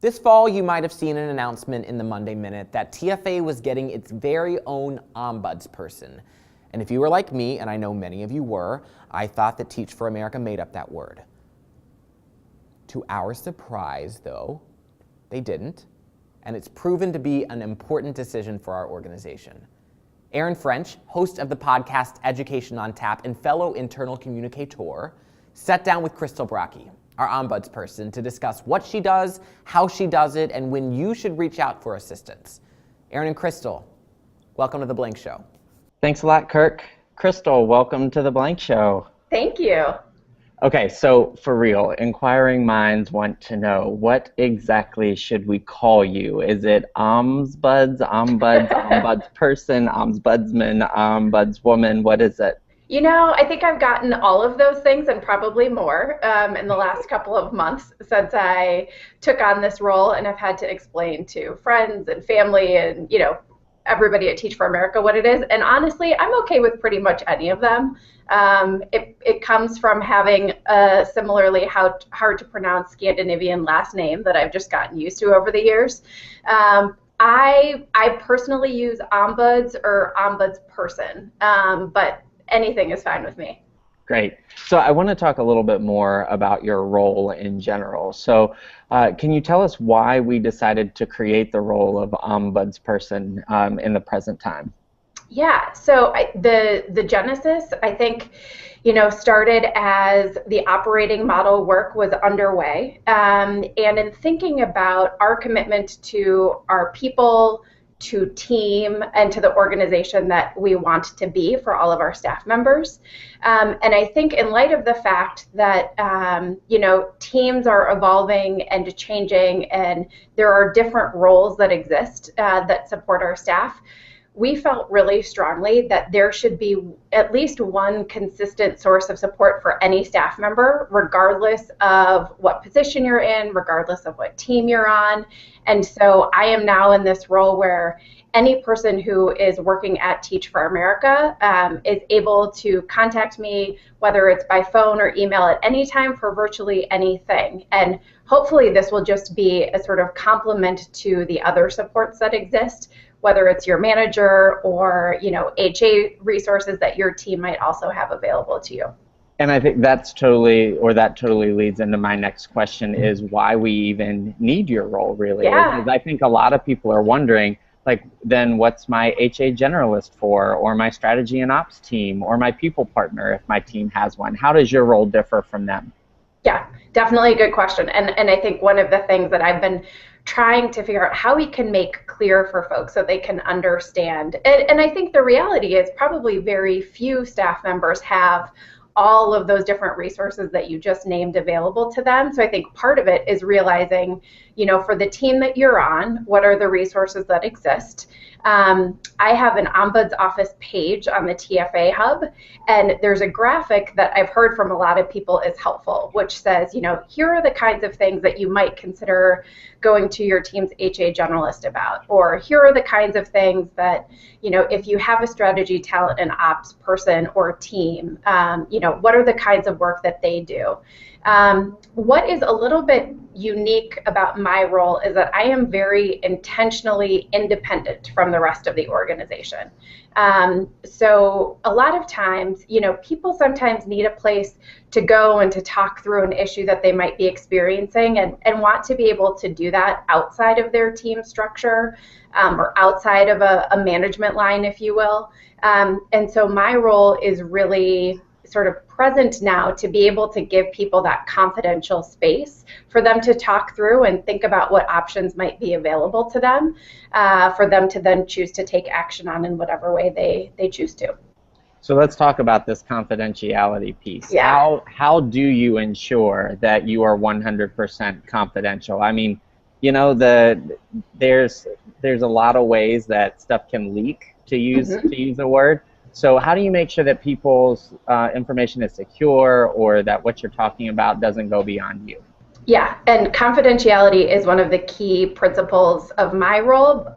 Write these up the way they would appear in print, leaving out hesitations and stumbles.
This fall, you might have seen an announcement in the Monday Minute that TFA was getting its very own Ombudsperson. And if you were like me, and I know many of you were, I thought that Teach for America made up that word. To our surprise, though, they didn't, and it's proven to be an important decision for our organization. Erin French, host of the podcast Education on Tap and fellow internal communicator, sat down with Crystal Brockie, our Ombudsperson, to discuss what she does, how she does it, and when you should reach out for assistance. Erin and Crystal, welcome to The Blank Show. Thanks a lot, Kirk. Crystal, welcome to The Blank Show. Thank you. Okay, so for real, inquiring minds want to know, what exactly should we call you? Is it Ombudsperson, Ombudsman, Ombudswoman? What is it? You know, I think I've gotten all of those things and probably more in the last couple of months since I took on this role, and I've had to explain to friends and family and, everybody at Teach for America what it is. And honestly, I'm okay with pretty much any of them. It comes from having a similarly hard to pronounce Scandinavian last name that I've just gotten used to over the years. I personally use ombuds or ombudsperson, but anything is fine with me. Great. So I want to talk a little bit more about your role in general. So can you tell us why we decided to create the role of Ombudsperson in the present time? Yeah, so the genesis, I think, started as the operating model work was underway. And in thinking about our commitment to our people, to team, and to the organization that we want to be for all of our staff members. And I think in light of the fact that, teams are evolving and changing, and there are different roles that exist that support our staff, we felt really strongly that there should be at least one consistent source of support for any staff member, regardless of what position you're in, regardless of what team you're on. And so I am now in this role where any person who is working at Teach for America is able to contact me, whether it's by phone or email at any time for virtually anything. And hopefully this will just be a sort of complement to the other supports that exist, whether it's your manager or, HA resources that your team might also have available to you. And I think that totally leads into my next question, is why we even need your role, really. Yeah. Because I think a lot of people are wondering, then what's my HA generalist for, or my strategy and ops team, or my people partner if my team has one? How does your role differ from them? Yeah, definitely a good question. And I think one of the things that I've been trying to figure out how we can make clear for folks so they can understand. And I think the reality is probably very few staff members have all of those different resources that you just named available to them. So I think part of it is realizing, for the team that you're on, what are the resources that exist? I have an Ombuds office page on the TFA hub, and there's a graphic that I've heard from a lot of people is helpful, which says, here are the kinds of things that you might consider going to your team's HA generalist about, or here are the kinds of things that, if you have a strategy, talent, and ops person or team, what are the kinds of work that they do? What is a little bit unique about my role is that I am very intentionally independent from the rest of the organization. So a lot of times, people sometimes need a place to go and to talk through an issue that they might be experiencing, and want to be able to do that outside of their team structure, or outside of a management line, if you will. And so my role is really sort of present now to be able to give people that confidential space for them to talk through and think about what options might be available to them, for them to then choose to take action on in whatever way they choose to. So let's talk about this confidentiality piece. Yeah. How do you ensure that you are 100% confidential? I mean, there's a lot of ways that stuff can leak, to use a word. So how do you make sure that people's information is secure, or that what you're talking about doesn't go beyond you? Yeah, and confidentiality is one of the key principles of my role.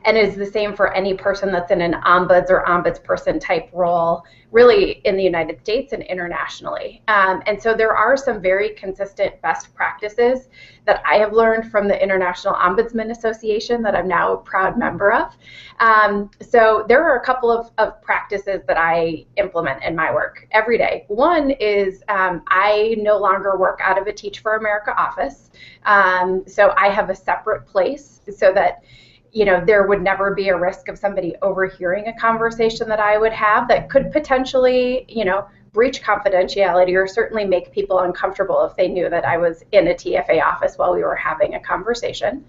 and is the same for any person that's in an ombuds or ombudsperson type role, really in the United States and internationally. And so there are some very consistent best practices that I have learned from the International Ombudsman Association that I'm now a proud member of. So there are a couple of practices that I implement in my work every day. One is I no longer work out of a Teach for America office. So I have a separate place so that there would never be a risk of somebody overhearing a conversation that I would have that could potentially, breach confidentiality or certainly make people uncomfortable if they knew that I was in a TFA office while we were having a conversation.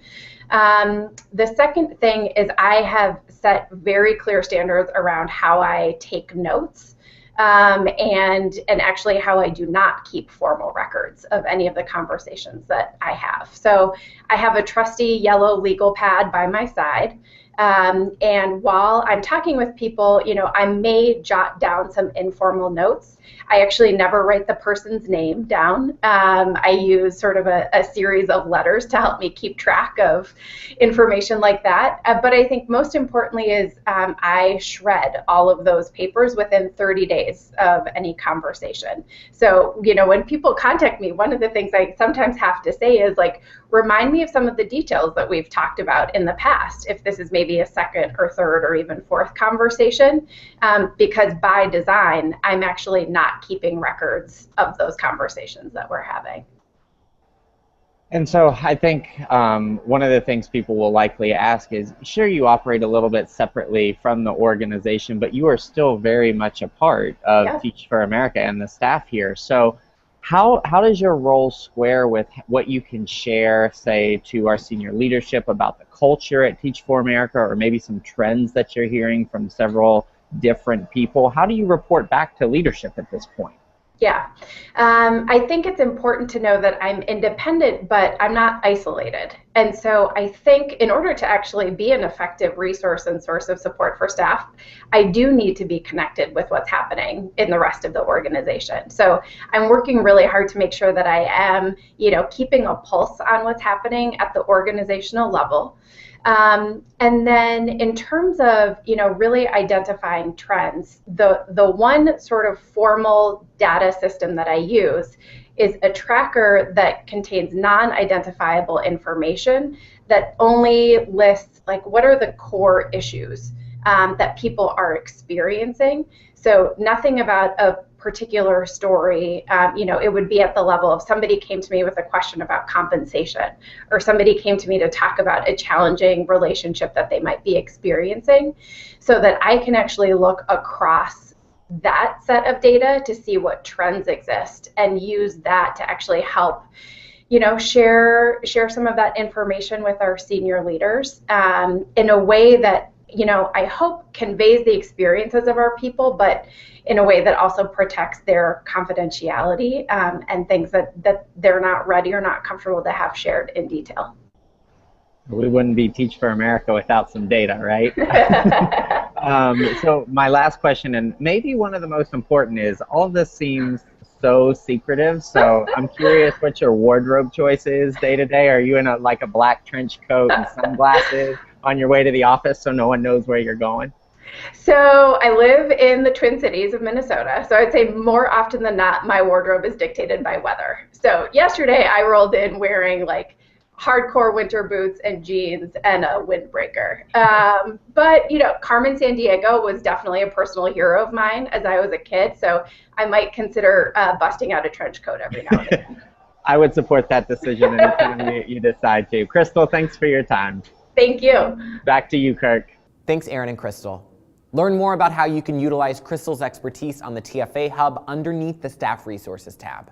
The second thing is I have set very clear standards around how I take notes. And actually how I do not keep formal records of any of the conversations that I have. So I have a trusty yellow legal pad by my side. And while I'm talking with people, I may jot down some informal notes. I actually never write the person's name down. I use sort of a series of letters to help me keep track of information like that. But I think most importantly is I shred all of those papers within 30 days of any conversation. So, when people contact me, one of the things I sometimes have to say is remind me of some of the details that we've talked about in the past, if this is maybe a second or third or even fourth conversation, because by design, I'm actually not keeping records of those conversations that we're having. And so I think one of the things people will likely ask is, sure, you operate a little bit separately from the organization, but you are still very much a part of Teach for America and the staff here. So how does your role square with what you can share, say, to our senior leadership about the culture at Teach for America, or maybe some trends that you're hearing from several different people? How do you report back to leadership at this point? Yeah, I think it's important to know that I'm independent, but I'm not isolated. And so I think in order to actually be an effective resource and source of support for staff, I do need to be connected with what's happening in the rest of the organization. So I'm working really hard to make sure that I am, keeping a pulse on what's happening at the organizational level. And then in terms of, really identifying trends, the one sort of formal data system that I use is a tracker that contains non-identifiable information that only lists what are the core issues that people are experiencing. So nothing about a particular story, it would be at the level of somebody came to me with a question about compensation, or somebody came to me to talk about a challenging relationship that they might be experiencing, so that I can actually look across that set of data to see what trends exist and use that to actually help share some of that information with our senior leaders in a way that I hope conveys the experiences of our people, but in a way that also protects their confidentiality and things that they're not ready or not comfortable to have shared in detail. We wouldn't be Teach for America without some data, right? So my last question, and maybe one of the most important, is all of this seems so secretive. So I'm curious what your wardrobe choice is day to day. Are you in a black trench coat and sunglasses on your way to the office so no one knows where you're going? So I live in the Twin Cities of Minnesota. So I'd say more often than not, my wardrobe is dictated by weather. So yesterday I rolled in wearing hardcore winter boots and jeans and a windbreaker. But Carmen Sandiego was definitely a personal hero of mine as I was a kid. So I might consider busting out a trench coat every now and then. I would support that decision anytime you decide to. Crystal, thanks for your time. Thank you. Back to you, Kirk. Thanks, Aaron and Crystal. Learn more about how you can utilize Crystal's expertise on the TFA Hub underneath the Staff Resources tab.